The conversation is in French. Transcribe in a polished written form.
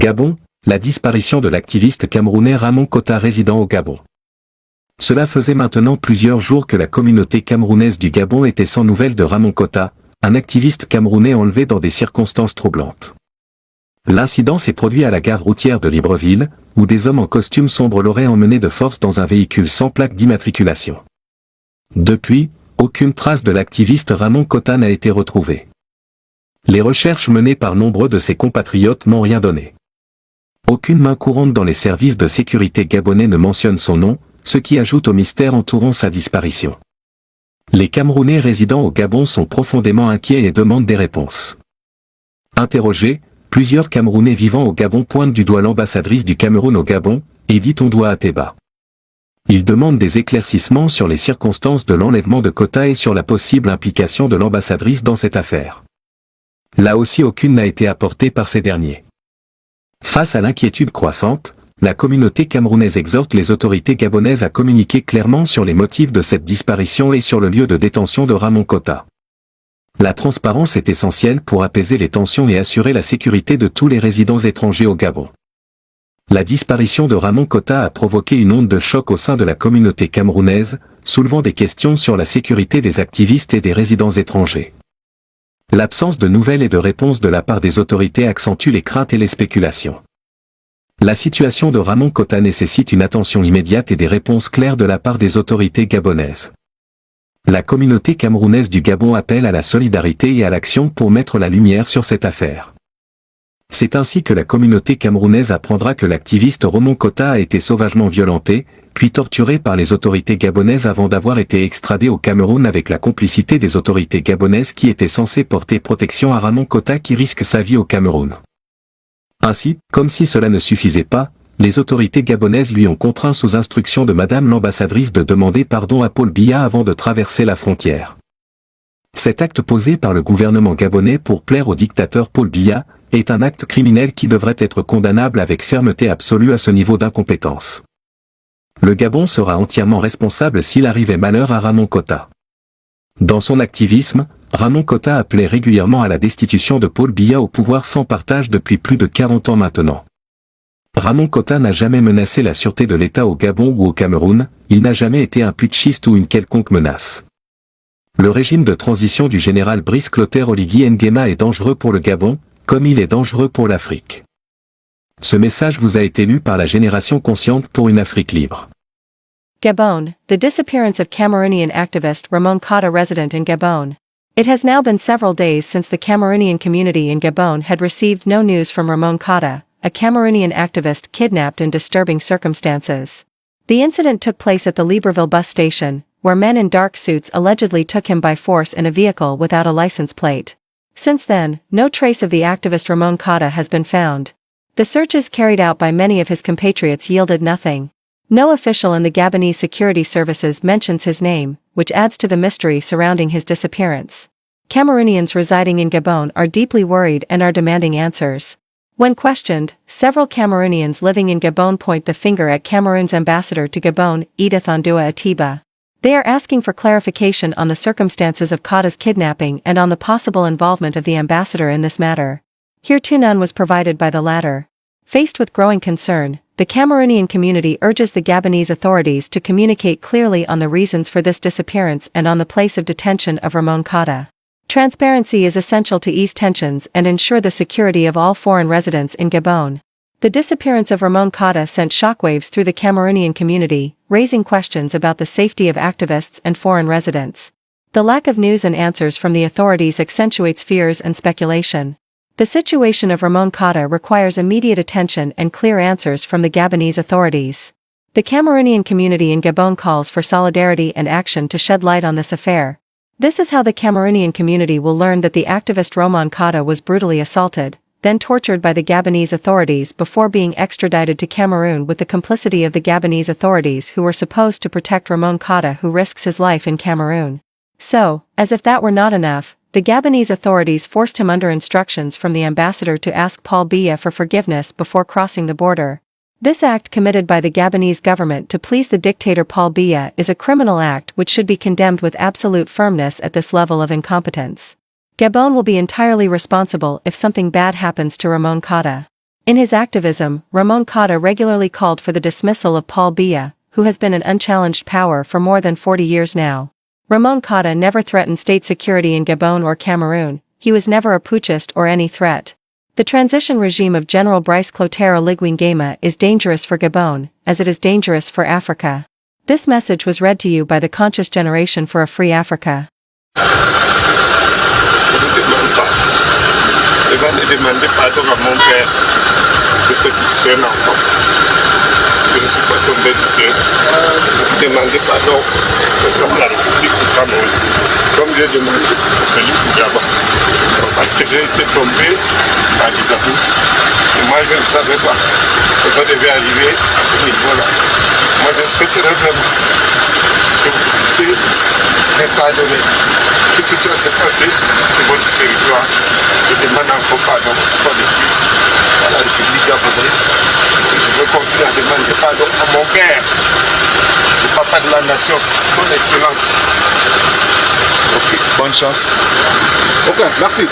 Gabon, la disparition de l'activiste camerounais Ramon Kota résidant au Gabon. Cela faisait maintenant plusieurs jours que la communauté camerounaise du Gabon était sans nouvelles de Ramon Kota, un activiste camerounais enlevé dans des circonstances troublantes. L'incident s'est produit à la gare routière de Libreville, où des hommes en costume sombre l'auraient emmené de force dans un véhicule sans plaque d'immatriculation. Depuis, aucune trace de l'activiste Ramon Kota n'a été retrouvée. Les recherches menées par nombreux de ses compatriotes n'ont rien donné. Aucune main courante dans les services de sécurité gabonais ne mentionne son nom, ce qui ajoute au mystère entourant sa disparition. Les Camerounais résidant au Gabon sont profondément inquiets et demandent des réponses. Interrogés, plusieurs Camerounais vivant au Gabon pointent du doigt l'ambassadrice du Cameroun au Gabon, Edith Ondoa Ateba. Ils demandent des éclaircissements sur les circonstances de l'enlèvement de Kota et sur la possible implication de l'ambassadrice dans cette affaire. Là aussi aucune n'a été apportée par ces derniers. Face à l'inquiétude croissante, la communauté camerounaise exhorte les autorités gabonaises à communiquer clairement sur les motifs de cette disparition et sur le lieu de détention de Ramon Kota. La transparence est essentielle pour apaiser les tensions et assurer la sécurité de tous les résidents étrangers au Gabon. La disparition de Ramon Kota a provoqué une onde de choc au sein de la communauté camerounaise, soulevant des questions sur la sécurité des activistes et des résidents étrangers. L'absence de nouvelles et de réponses de la part des autorités accentue les craintes et les spéculations. La situation de Ramon Kota nécessite une attention immédiate et des réponses claires de la part des autorités gabonaises. La communauté camerounaise du Gabon appelle à la solidarité et à l'action pour mettre la lumière sur cette affaire. C'est ainsi que la communauté camerounaise apprendra que l'activiste Ramon Kota a été sauvagement violenté, puis torturé par les autorités gabonaises avant d'avoir été extradé au Cameroun avec la complicité des autorités gabonaises qui étaient censées porter protection à Ramon Kota qui risque sa vie au Cameroun. Ainsi, comme si cela ne suffisait pas, les autorités gabonaises lui ont contraint sous instruction de Madame l'ambassadrice de demander pardon à Paul Biya avant de traverser la frontière. Cet acte posé par le gouvernement gabonais pour plaire au dictateur Paul Biya est un acte criminel qui devrait être condamnable avec fermeté absolue à ce niveau d'incompétence. Le Gabon sera entièrement responsable s'il arrivait malheur à Ramon Kota. Dans son activisme, Ramon Kota appelait régulièrement à la destitution de Paul Biya au pouvoir sans partage depuis plus de 40 ans maintenant. Ramon Kota n'a jamais menacé la sûreté de l'État au Gabon ou au Cameroun, il n'a jamais été un putschiste ou une quelconque menace. Le régime de transition du général Brice Clotaire Oligui Nguema est dangereux pour le Gabon, comme il est dangereux pour l'Afrique. Ce message vous a été lu par la Génération consciente pour une Afrique libre. Gabon, the disappearance of Cameroonian activist Ramon Kota resident in Gabon. It has now been several days since the Cameroonian community in Gabon had received no news from Ramon Kota, a Cameroonian activist kidnapped in disturbing circumstances. The incident took place at the Libreville bus station, where men in dark suits allegedly took him by force in a vehicle without a license plate. Since then, no trace of the activist Ramon Kota has been found. The searches carried out by many of his compatriots yielded nothing. No official in the Gabonese security services mentions his name, which adds to the mystery surrounding his disappearance. Cameroonians residing in Gabon are deeply worried and are demanding answers. When questioned, several Cameroonians living in Gabon point the finger at Cameroon's ambassador to Gabon, Edith Ondoa Ateba. They are asking for clarification on the circumstances of Kota's kidnapping and on the possible involvement of the ambassador in this matter. Here too none was provided by the latter. Faced with growing concern, the Cameroonian community urges the Gabonese authorities to communicate clearly on the reasons for this disappearance and on the place of detention of Ramon Kota. Transparency is essential to ease tensions and ensure the security of all foreign residents in Gabon. The disappearance of Ramon Kota sent shockwaves through the Cameroonian community, raising questions about the safety of activists and foreign residents. The lack of news and answers from the authorities accentuates fears and speculation. The situation of Ramon Kota requires immediate attention and clear answers from the Gabonese authorities. The Cameroonian community in Gabon calls for solidarity and action to shed light on this affair. This is how the Cameroonian community will learn that the activist Ramon Kota was brutally assaulted, then tortured by the Gabonese authorities before being extradited to Cameroon with the complicity of the Gabonese authorities who were supposed to protect Ramon Kota, who risks his life in Cameroon. So, as if that were not enough, the Gabonese authorities forced him under instructions from the ambassador to ask Paul Biya for forgiveness before crossing the border. This act committed by the Gabonese government to please the dictator Paul Biya is a criminal act which should be condemned with absolute firmness at this level of incompetence. Gabon will be entirely responsible if something bad happens to Ramon Kota. In his activism, Ramon Kota regularly called for the dismissal of Paul Biya, who has been an unchallenged power for more than 40 years now. Ramon Kota never threatened state security in Gabon or Cameroon. He was never a putschist or any threat. The transition regime of General Brice Clotaire Oligui Nguema is dangerous for Gabon, as it is dangerous for Africa. This message was read to you by the Conscious Generation for a Free Africa. Je ne suis pas tombé du ciel. Demandez pardon au la République du Cameroun, comme j'ai demandé à celui du Gabon. Parce que j'ai été tombé à Djibouti. Et moi, je ne savais pas que ça devait arriver à ce niveau-là. Moi, je souhaiterais vraiment que vous puissiez me pardonner. Si tout ça s'est passé sur votre territoire, je demande encore pardon une fois de plus à la République gabonaise. Je veux continuer à demander pardon à mon père, le papa de la nation, son excellence. Ok, bonne chance. Ok, merci.